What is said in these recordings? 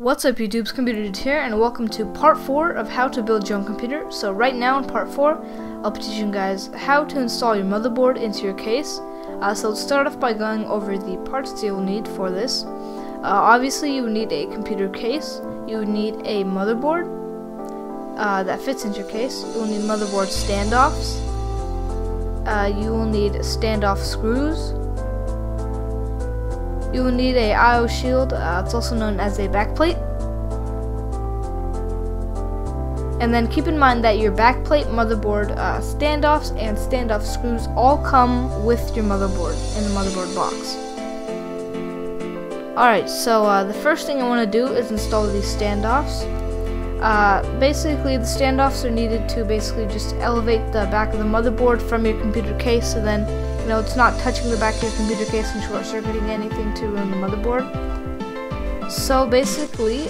What's up YouTube's Computer Dude here, and welcome to part 4 of how to build your own computer. So right now in part 4, I'll be teaching you guys how to install your motherboard into your case. So let's start off by going over the parts that you'll need for this. Obviously you will need a computer case, you would need a motherboard that fits into your case, you will need motherboard standoffs, you will need standoff screws, you will need a I/O shield, it's also known as a backplate. And then keep in mind that your backplate, motherboard standoffs, and standoff screws all come with your motherboard in the motherboard box. Alright, so the first thing I want to do is install these standoffs. Basically the standoffs are needed to basically just elevate the back of the motherboard from your computer case, so then it's not touching the back of your computer case and short-circuiting anything to ruin the motherboard. So basically,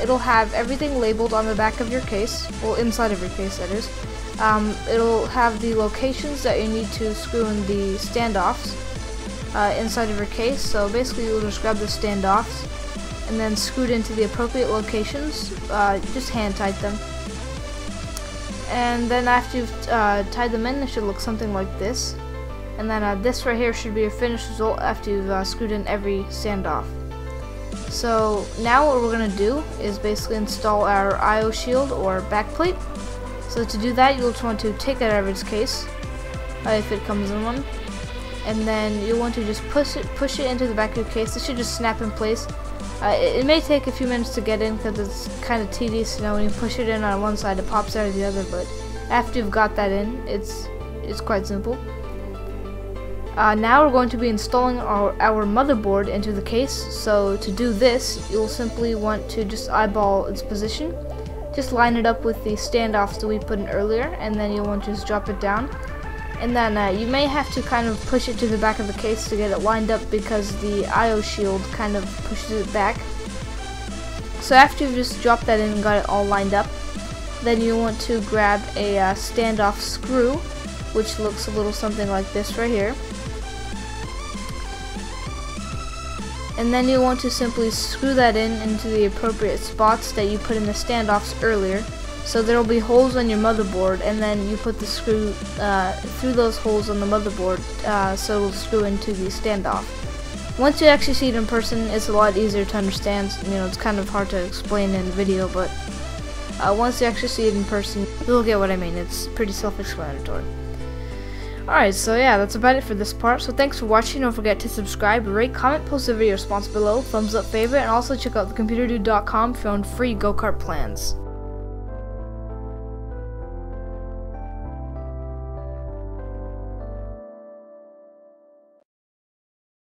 it'll have everything labeled on the back of your case, well, inside of your case that is. It'll have the locations that you need to screw in the standoffs inside of your case. So basically you'll just grab the standoffs and then screw it into the appropriate locations, just hand tight them. And then after you've tied them in, it should look something like this. And then this right here should be your finished result after you've screwed in every standoff. So now what we're going to do is basically install our I/O shield or backplate. So to do that, you'll just want to take it out of its case, if it comes in one. And then you'll want to just push it into the back of your case. It should just snap in place. It may take a few minutes to get in because it's kind of tedious, when you push it in on one side it pops out of the other, but after you've got that in, it's quite simple. Now we're going to be installing our motherboard into the case. So to do this, you'll simply want to just eyeball its position. Just line it up with the standoffs that we put in earlier, and then you'll want to just drop it down. And then you may have to kind of push it to the back of the case to get it lined up because the I/O shield kind of pushes it back. So after you've just dropped that in and got it all lined up, then you want to grab a standoff screw, which looks a little something like this right here. And then you want to simply screw that into the appropriate spots that you put in the standoffs earlier. So there will be holes on your motherboard, and then you put the screw through those holes on the motherboard, so it will screw into the standoff. Once you actually see it in person, it's a lot easier to understand. It's kind of hard to explain in the video, but once you actually see it in person, you'll get what I mean. It's pretty self-explanatory. Alright, so yeah, that's about it for this part. So thanks for watching. Don't forget to subscribe, rate, comment, post the video response below, thumbs up, favorite, and also check out thecomputerdude.com for your own free go-kart plans.